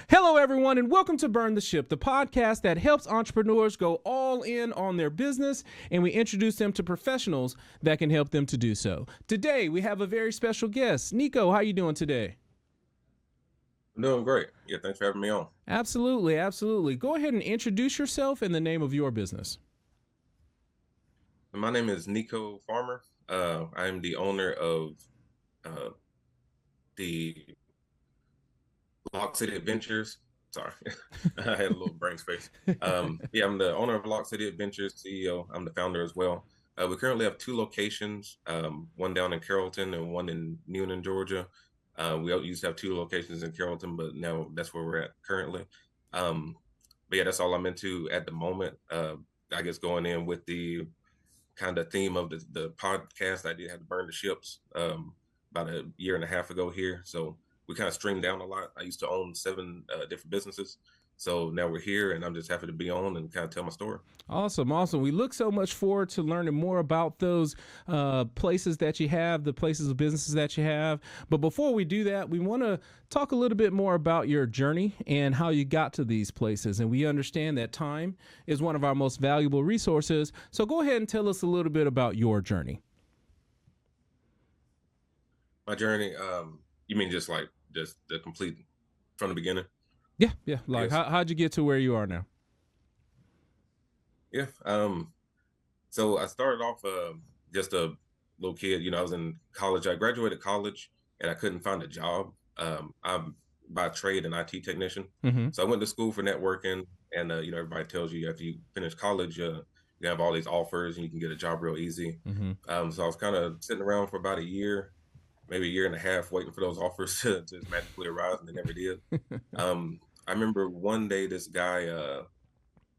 Hello, everyone, and welcome to Burn the Ship, the podcast that helps entrepreneurs go all in on their business, and we introduce them to professionals that can help them to do so. Today, we have a very special guest. Neko, how are you doing today? I'm doing great. Yeah, thanks for having me on. Absolutely, absolutely. Go ahead and introduce yourself and the name of your business. My name is Neko Farmer. I am the owner of uh, the Lock City Adventures. Sorry, I had a little brain space. Yeah, I'm the owner of Lock City Adventures, CEO. I'm the founder as well. We currently have two locations, one down in Carrollton and one in Newnan, Georgia. We used to have two locations in Carrollton, but now that's where we're at currently. Um, but yeah, that's all I'm into at the moment. I guess going in with the kind of theme of the podcast, I did have to burn the ships about a year and a half ago here. So we kind of streamed down a lot. I used to own seven different businesses. So now we're here and I'm just happy to be on and kind of tell my story. Awesome, awesome. We look so much forward to learning more about those places that you have, the places of businesses that you have. But before we do that, we want to talk a little bit more about your journey and how you got to these places. And we understand that time is one of our most valuable resources. So go ahead and tell us a little bit about your journey. My journey, you mean just the complete from the beginning? Yeah. Like, how'd you get to where you are now? Yeah. So I started off just a little kid. I was in college. I graduated college and I couldn't find a job. I'm by trade an IT technician. Mm-hmm. So I went to school for networking, and everybody tells you after you finish college, you have all these offers and you can get a job real easy. Mm-hmm. So I was kind of sitting around for about a year, maybe a year and a half, waiting for those offers to just magically arise, and they never did. I remember one day this guy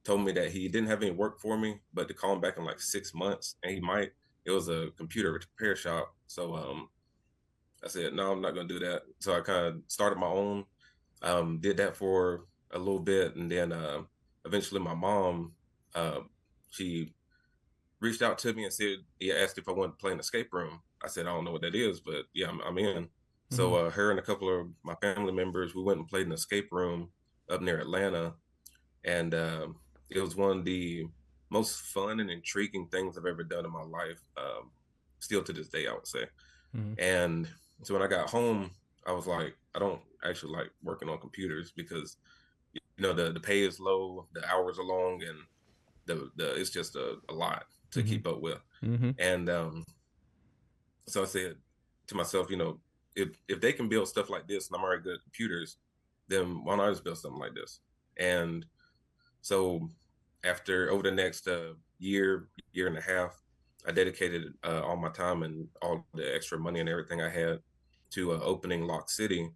told me that he didn't have any work for me, but to call him back in like 6 months, and he might. It was a computer repair shop, so I said, no, I'm not going to do that. So I kind of started my own, did that for a little bit. And then eventually my mom, she reached out to me and said, he asked if I wanted to play an escape room. I said, I don't know what that is, but yeah, I'm in. So her and a couple of my family members, we went and played an escape room up near Atlanta. And it was one of the most fun and intriguing things I've ever done in my life. Still to this day, I would say. Mm-hmm. And so when I got home, I was like, I don't actually like working on computers because the pay is low, the hours are long, and the it's just a lot to Mm-hmm. keep up with. Mm-hmm. And so I said to myself, if they can build stuff like this and I'm already good at computers, then why not I just build something like this? And so after over the next year and a half, I dedicated all my time and all the extra money and everything I had to opening Lock City.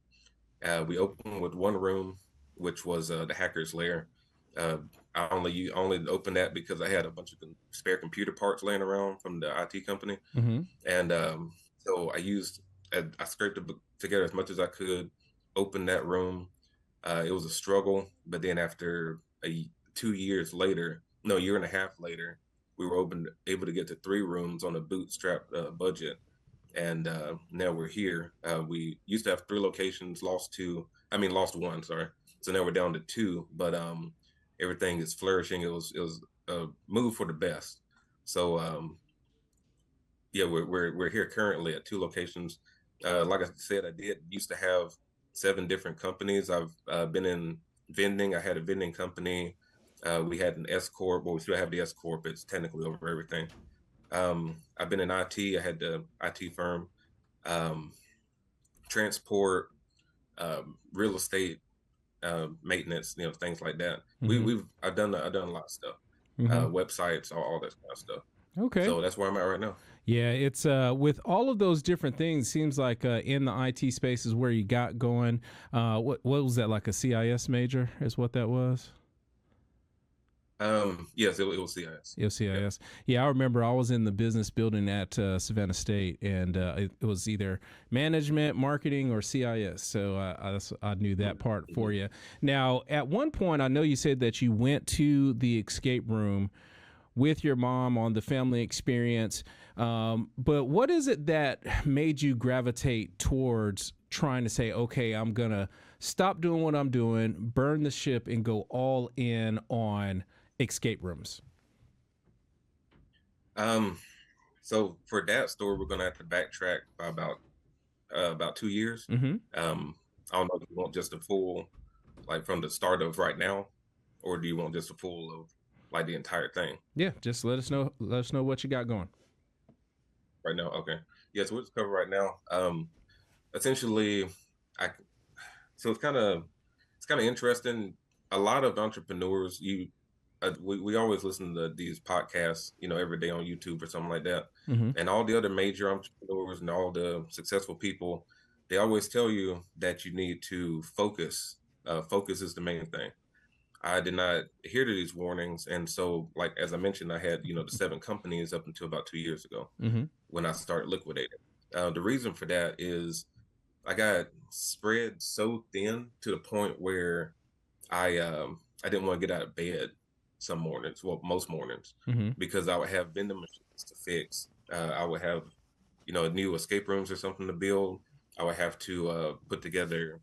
We opened with one room, which was the hacker's lair. I only opened that because I had a bunch of spare computer parts laying around from the IT company, Mm-hmm. and so I scraped it together as much as I could, opened that room. It was a struggle, but then after 2 years later, no, year and a half later, we were able to get to 3 rooms on a bootstrap budget, and now we're here. We used to have 3 locations, lost one, sorry. So now we're down to 2, but everything is flourishing. It was a move for the best. So yeah, we're here currently at 2 locations. Like I said, I did used to have 7 different companies. I've been in vending. I had a vending company. We had an S corp. Well, we still have the S corp. It's technically over everything. I've been in IT. I had the IT firm, transport, real estate, maintenance, things like that. Mm-hmm. I've done a lot of stuff, Mm-hmm. websites, all that kind of stuff. Okay. So that's where I'm at right now. Yeah, it's with all of those different things. Seems like in the IT space is where you got going. What was that, like a CIS major? Is what that was? Yes, it was CIS. Yeah, Yep. CIS. Yeah, I remember I was in the business building at Savannah State, and it was either management, marketing, or CIS. So I knew that part for Mhm. you. Now, at one point, I know you said that you went to the escape room with your mom on the family experience. But what is it that made you gravitate towards trying to say, okay, I'm going to stop doing what I'm doing, burn the ship, and go all in on escape rooms? So for that story, we're gonna have to backtrack by about 2 years. Mm-hmm. Um, I don't know if you want just a full, like from the start of right now, or do you want just a full of like the entire thing Yeah, just let us know. Let us know what you got going. right now? Okay. Yeah, so we'll just cover right now. Essentially, I so it's kind of interesting. A lot of entrepreneurs, we always listen to these podcasts, every day on YouTube or something like that. Mm-hmm. And all the other major entrepreneurs and all the successful people, they always tell you that you need to focus. Focus is the main thing. I did not hear to these warnings, and so, like as I mentioned, I had the 7 companies up until about 2 years ago Mm-hmm. when I started liquidating. The reason for that is I got spread so thin to the point where I didn't want to get out of bed some mornings, well, most mornings, Mm-hmm. because I would have vending machines to fix. I would have new escape rooms or something to build. I would have to put together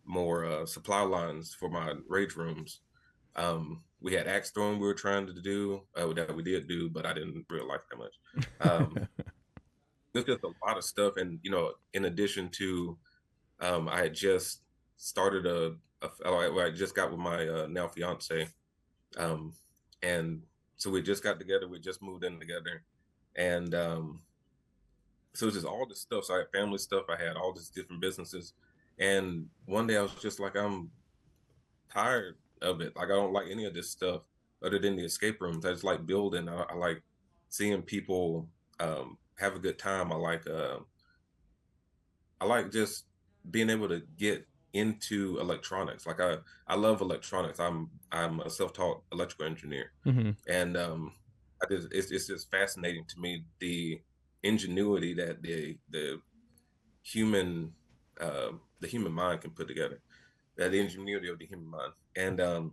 more supply lines for my rage rooms. We had axe throwing we were trying to do that we did do, but I didn't really like that much. There's just a lot of stuff, and in addition to I had just started I just got with my now fiance, um, and so we just got together. We just moved in together, and so it's just all this stuff. So I had family stuff. I had all these different businesses, and one day I was just like, I'm tired of it. Like I don't like any of this stuff other than the escape rooms. I just like building. I like seeing people have a good time. I like just being able to get into electronics. Like I love electronics. I'm a self-taught electrical engineer, Mm-hmm. and it's just fascinating to me the ingenuity that human the human mind can put together. That ingenuity of the human mind, and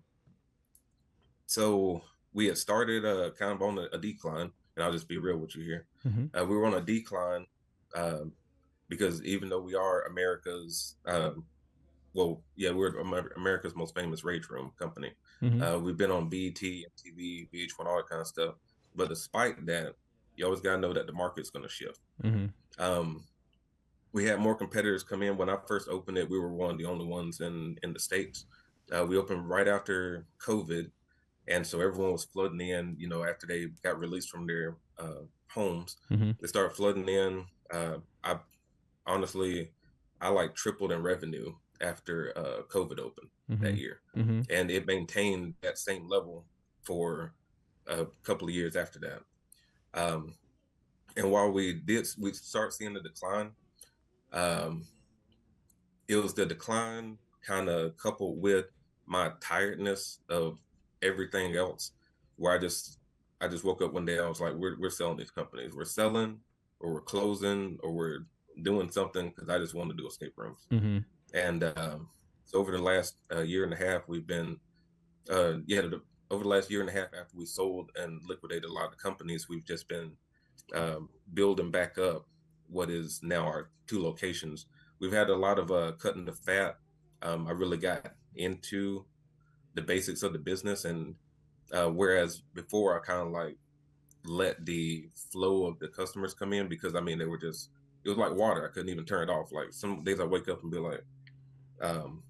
so we had started kind of on a decline, and I'll just be real with you here. Mm-hmm. We were on a decline. Um, because even though we are America's, well, yeah, we're America's most famous rage room company. Mm-hmm. We've been on BET, MTV, VH1, all that kind of stuff. But despite that, you always got to know that the market's going to shift. Mm-hmm. Um, we had more competitors come in. When I first opened it, we were one of the only ones in the States. We opened right after COVID. And so everyone was flooding in, after they got released from their homes. Mm-hmm. They started flooding in. I honestly, I like tripled in revenue after COVID opened Mm-hmm. that year, Mm-hmm. and it maintained that same level for a couple of years after that. Um, and while we start seeing the decline. Um, it was the decline kind of coupled with my tiredness of everything else, where I just woke up one day. I was like, we're selling these companies. We're selling, or we're closing, or we're doing something because I just want to do escape rooms. Mm-hmm. And so over the last year and a half, we've been over the last year and a half after we sold and liquidated a lot of companies, we've just been building back up what is now our 2 locations. We've had a lot of cutting the fat. I really got into the basics of the business, and whereas before I kind of like let the flow of the customers come in, because I mean they were just, it was like water. I couldn't even turn it off. Like some days I wake up and be like, um,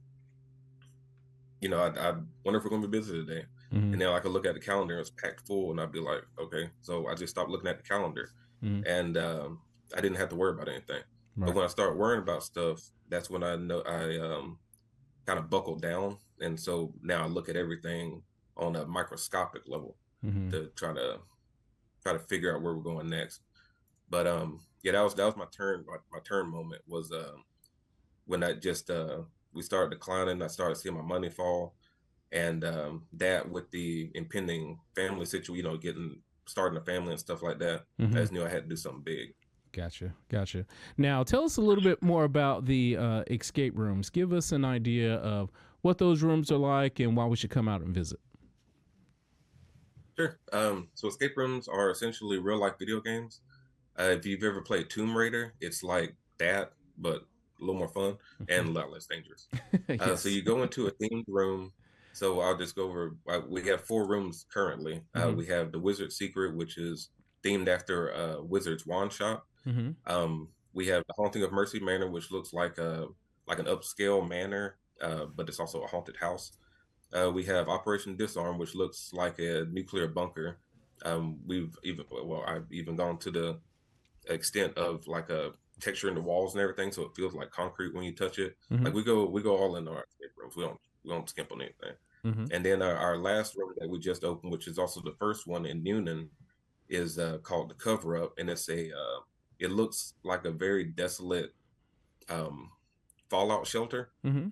I wonder if we're gonna be busy today. Mm-hmm. And then I could look at the calendar and it's packed full, and I'd be like, okay. So I just stopped looking at the calendar, Mm-hmm. and I didn't have to worry about anything. But Right. when I start worrying about stuff, that's when I know I kind of buckled down, and so now I look at everything on a microscopic level Mm-hmm. to try to figure out where we're going next. But yeah, that was my turn moment was when I just we started declining. I started seeing my money fall, and that with the impending family situation, getting starting a family and stuff like that, I Mm-hmm. just knew I had to do something big. Gotcha. Gotcha. Now, tell us a little bit more about the escape rooms. Give us an idea of what those rooms are like and why we should come out and visit. Sure. So escape rooms are essentially real life video games. If you've ever played Tomb Raider, it's like that, but a little more fun and a lot less dangerous. So Yes. you go into a themed room. So I'll just go over. We have 4 rooms currently. Hmm. We have the Wizard Secret, which is themed after Wizard's wand shop. Hmm. We have the Haunting of Mercy Manor, which looks like an upscale manor, but it's also a haunted house. We have Operation Disarm, which looks like a nuclear bunker. I've even gone to the extent of like a texture in the walls and everything, so it feels like concrete when you touch it. Hmm. Like we go all in our escape rooms. We don't skimp on anything. Hmm. And then our last room that we just opened, which is also the first one in Newnan, is called the Cover Up, and it looks like a very desolate um, fallout shelter. Hmm.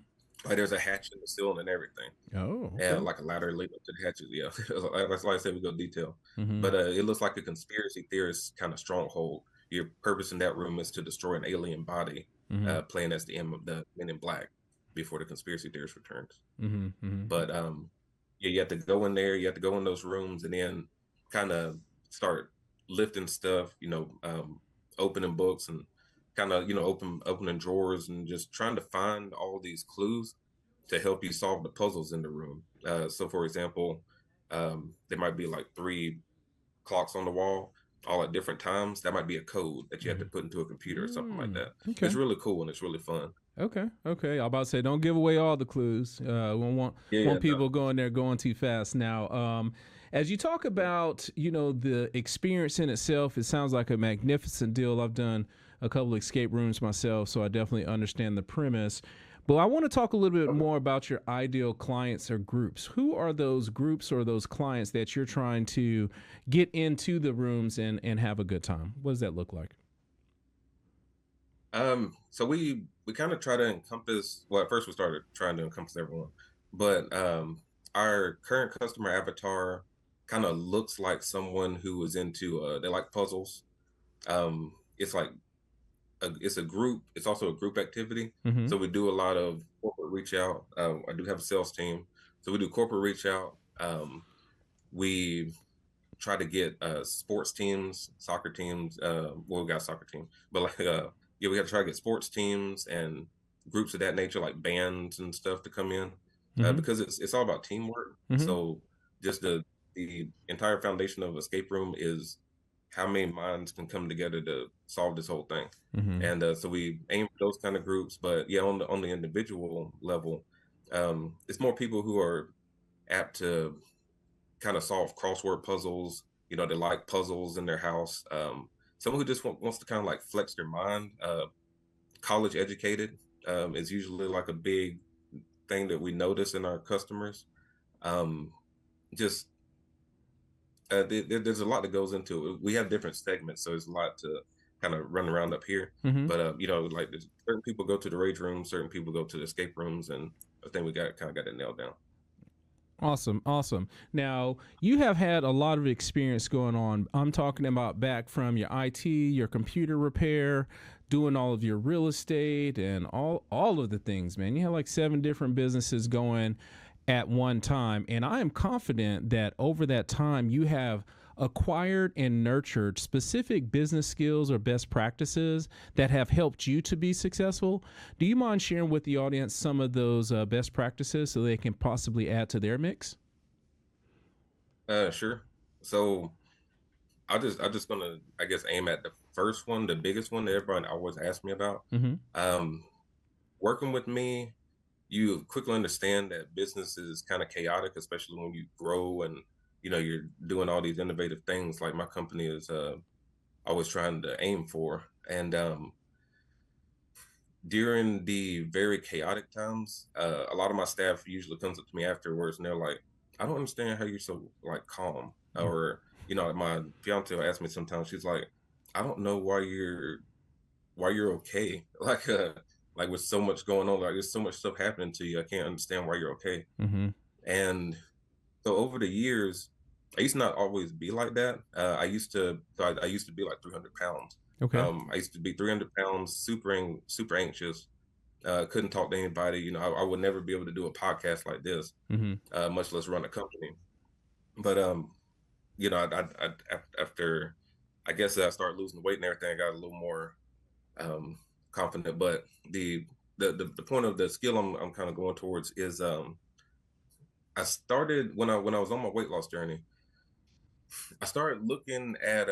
Like there's a hatch in the ceiling and everything, Oh, and okay. like a ladder leading up to the hatches. Yeah, that's why I said we go detail. Hmm. But it looks like a conspiracy theorist kind of stronghold. Your purpose in that room is to destroy an alien body, Hmm. playing as the M of the Men in Black before the conspiracy theorist returns. Hmm. Hmm. But yeah, you have to go in there. You have to go in those rooms and then kind of start lifting stuff. Opening books and kind of opening drawers and just trying to find all these clues to help you solve the puzzles in the room. So, for example, there might be like 3 clocks on the wall, all at different times. That might be a code that you have to Hmm. put into a computer or something like Mm, that. It's okay. really cool and it's really fun. Okay. Okay. I'm about to say, don't give away all the clues. We don't Yeah, yeah, want no. people going there going too fast. Now, as you talk about, the experience in itself, it sounds like a magnificent deal. I've done a couple of escape rooms myself, so I definitely understand the premise. But I want to talk a little bit Okay. more about your ideal clients or groups. Who are those groups or those clients that you're trying to get into the rooms and have a good time? What does that look like? So we kind of try to encompass. Well, at first we started trying to encompass everyone, but our current customer avatar kind of looks like someone who is into they like puzzles. It's like it's a group. It's also a group activity. Mm-hmm. So we do a lot of corporate reach out. I do have a sales team, so we do corporate reach out. We try to get sports teams, soccer teams. Well, we got a soccer team, but like yeah, we got to try to get sports teams and groups of that nature, like bands and stuff, to come in Mm-hmm. because it's all about teamwork. Mm-hmm. So just the entire foundation of escape room is how many minds can come together to solve this whole thing. Mm-hmm. And so we aim for those kind of groups, but yeah, on the individual level, it's more people who are apt to kind of solve crossword puzzles. They like puzzles in their house. Someone who just wants to kind of like flex their mind. College educated is usually like a big thing that we notice in our customers. Um, just there's a lot that goes into it. We have different segments, so there's a lot to kind of run around up here. Mm-hmm. But like certain people go to the rage room, certain people go to the escape rooms, and I think we got it nailed down. Awesome, awesome. Now, you have had a lot of experience going on. I'm talking about back from your IT, your computer repair, doing all of your real estate and all of the things, man. You have like 7 different businesses going at one time, and I am confident that over that time you have acquired and nurtured specific business skills or best practices that have helped you to be successful. Do you mind sharing with the audience some of those best practices so they can possibly add to their mix? Sure. So I just gonna I guess aim at the first one, the biggest one that everybody always asks me about. Mm-hmm. Um, Working with me, you quickly understand that business is kind of chaotic, especially when you grow and you're doing all these innovative things like my company is always trying to aim for. And during the very chaotic times, a lot of my staff usually comes up to me afterwards and they're like, "I don't understand how you're so like calm." Or my fiance will ask me sometimes. She's like, "I don't know why you're okay." Like with so much going on, like there's so much stuff happening to you. I can't understand why you're okay. Mm-hmm. And so over the years, I used to not always be like that. I used to be like 300 pounds. Okay. I used to be 300 pounds, super anxious, couldn't talk to anybody. I would never be able to do a podcast like this, Mm-hmm. much less run a company. But after I guess I started losing weight and everything, I got a little more confident. But the point of the skill I'm kind of going towards is I started when I was on my weight loss journey. I started looking at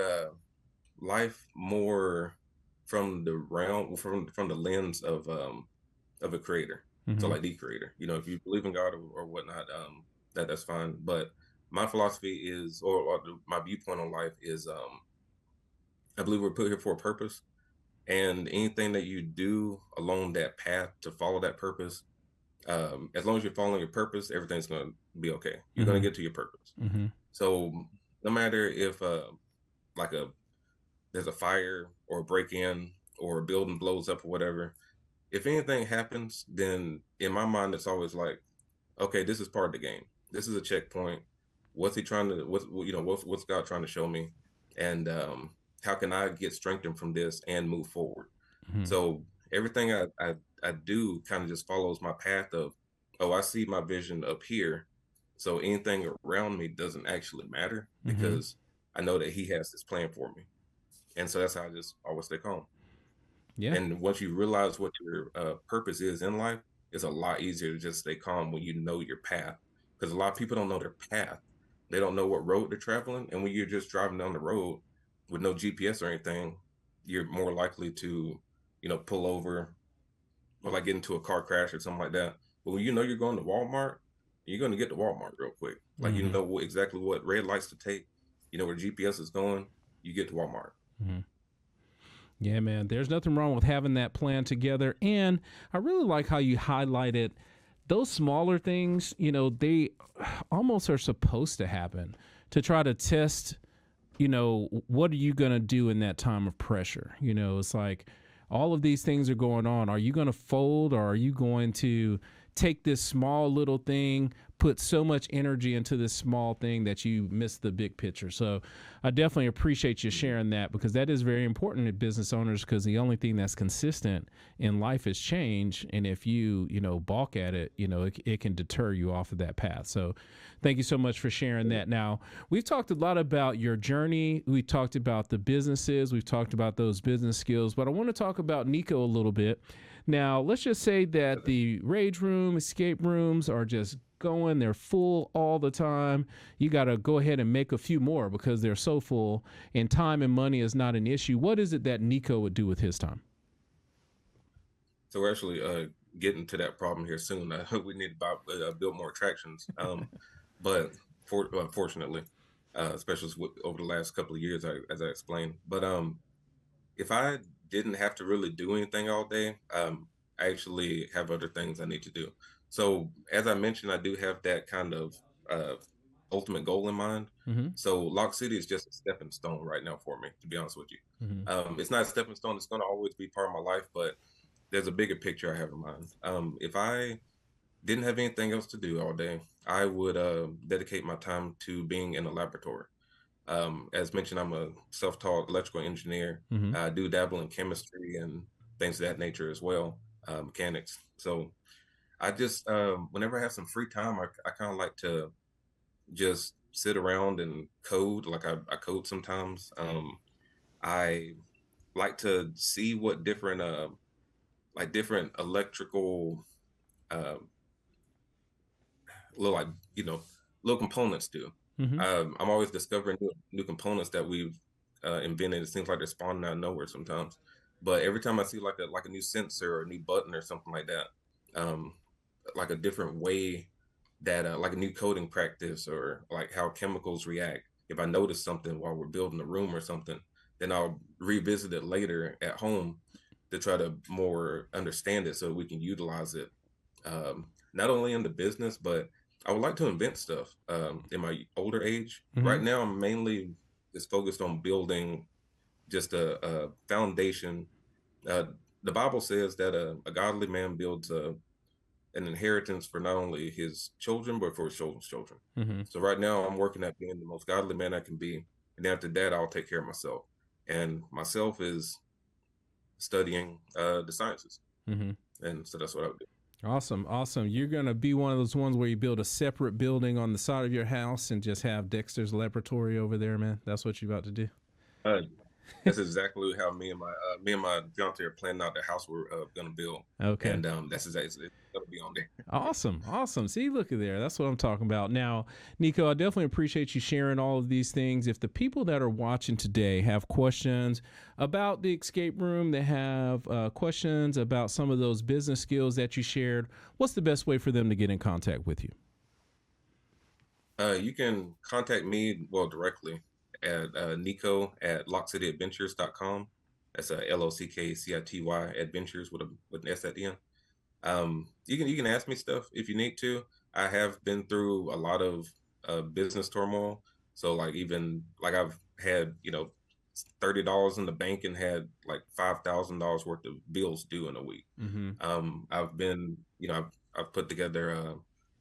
life more from the realm from the lens of a creator. So Mm-hmm. like the creator. You know, if you believe in God or whatnot, that's fine. But my philosophy is, my viewpoint on life is, I believe we're put here for a purpose, and anything that you do along that path to follow that purpose, as long as you're following your purpose, everything's going to be okay. You're going Mm-hmm. to get to your purpose. Mm-hmm. So no matter if like a there's a fire or a break in or a building blows up or whatever, if anything happens, then in my mind it's always like, okay, this is part of the game. This is a checkpoint. What's he trying to? What's God trying to show me? And how can I get strengthened from this and move forward? Mm-hmm. So everything I do kind of just follows my path of, oh, I see my vision up here. So anything around me doesn't actually matter Mm-hmm. because I know that He has this plan for me. And so that's how I just always stay calm. Yeah. And once you realize what your purpose is in life, it's a lot easier to just stay calm when you know your path. Because a lot of people don't know their path. They don't know what road they're traveling. And when you're just driving down the road with no GPS or anything, you're more likely to, pull over or like get into a car crash or something like that. But when you know you're going to Walmart, you're going to get to Walmart real quick. Like you Mm-hmm. know exactly what red lights to take. You know where GPS is going. You get to Walmart. Mm-hmm. Yeah, man. There's nothing wrong with having that plan together. And I really like how you highlighted those smaller things, they almost are supposed to happen to try to test, what are you going to do in that time of pressure? It's like all of these things are going on. Are you going to fold, or are you going to take this small little thing, put so much energy into this small thing that you miss the big picture? So I definitely appreciate you sharing that, because that is very important to business owners, because the only thing that's consistent in life is change. And if you, balk at it, it can deter you off of that path. So thank you so much for sharing that. Now, we've talked a lot about your journey. We talked about the businesses. We've talked about those business skills, but I want to talk about Neko a little bit. Now, let's just say that the rage room, escape rooms are just going, they're full all the time. You got to go ahead and make a few more because they're so full, and time and money is not an issue. What is it that Neko would do with his time? So we're actually getting to that problem here soon. We need to build more attractions. But fortunately, especially over the last couple of years, as I explained. But if I didn't have to really do anything all day, I actually have other things I need to do. So as I mentioned, I do have that kind of uh, ultimate goal in mind. Mm-hmm. So Lock City is just a stepping stone right now for me, to be honest with you. Mm-hmm. It's not a stepping stone. It's going to always be part of my life, but there's a bigger picture I have in mind. If I didn't have anything else to do all day, I would dedicate my time to being in a laboratory. As mentioned, I'm a self-taught electrical engineer. Mm-hmm. I do dabble in chemistry and things of that nature as well, mechanics. So I just, whenever I have some free time, I kind of like to just sit around and code. Like I code sometimes. I like to see what different electrical uh, little like you know little components do. Mm-hmm. I'm always discovering new components that we've invented. It seems like they're spawning out of nowhere sometimes, but every time I see like a new sensor or a new button or something like that, um, like a different way that like a new coding practice or like how chemicals react. If I notice something while we're building a room or something, then I'll revisit it later at home to try to more understand it so we can utilize it, not only in the business, but I would like to invent stuff in my older age. Mm-hmm. Right now, I'm mainly just focused on building just a foundation. Uh, the Bible says that a godly man builds an inheritance for not only his children, but for his children's children. Mm-hmm. So right now, I'm working at being the most godly man I can be. And after that, I'll take care of myself. And myself is studying the sciences. Mm-hmm. And so that's what I would do. Awesome. Awesome. You're going to be one of those ones where you build a separate building on the side of your house and just have Dexter's laboratory over there, man. That's what you're about to do. Uh, That's exactly how me and my fiance are planning out the house we're gonna build, Okay. and that's exactly it's gonna be on there. Awesome. Awesome. See, look at there. That's what I'm talking about. Now, Nico, I definitely appreciate you sharing all of these things. If the people that are watching today have questions about the escape room, they have questions about some of those business skills that you shared, what's the best way for them to get in contact with you? You can contact me directly at Nico at lockcityadventures.com. That's LOCKCITY adventures with an S at the end. You can ask me stuff if you need to. I have been through a lot of business turmoil. So like even like I've had, $30 in the bank and had like $5,000 worth of bills due in a week. Mm-hmm. I've been, I've put together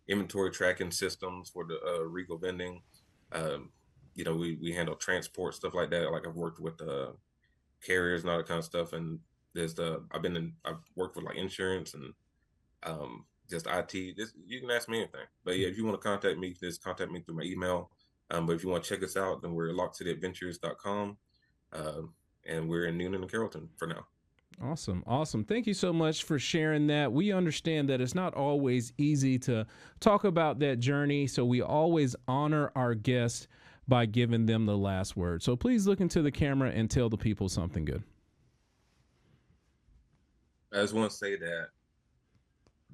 inventory tracking systems for the Regal vending. Um, we handle transport stuff like that. Like I've worked with carriers and all that kind of stuff. And I've worked with like insurance and just IT. You can ask me anything. But yeah, if you want to contact me, just contact me through my email. But if you want to check us out, then we're lockcityadventures.com. Um, and we're in Noonan and Carrollton for now. Awesome. Awesome. Thank you so much for sharing that. We understand that it's not always easy to talk about that journey. So we always honor our guests by giving them the last word. So please look into the camera and tell the people something good. I just want to say that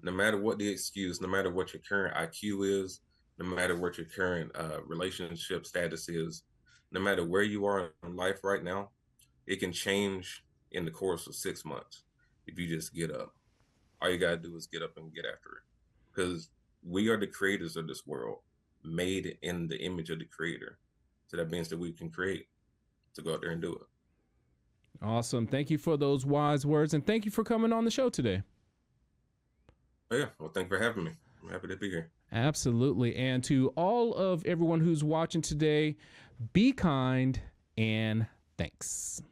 no matter what the excuse, no matter what your current IQ is, no matter what your current relationship status is, no matter where you are in life right now, it can change in the course of 6 months if you just get up. All you gotta do is get up and get after it. Because we are the creators of this world, made in the image of the creator. So that means that we can create to go out there and do it. Awesome. Thank you for those wise words. And thank you for coming on the show today. Oh yeah, well, thanks for having me. I'm happy to be here. Absolutely. And to all of everyone who's watching today, be kind and thanks.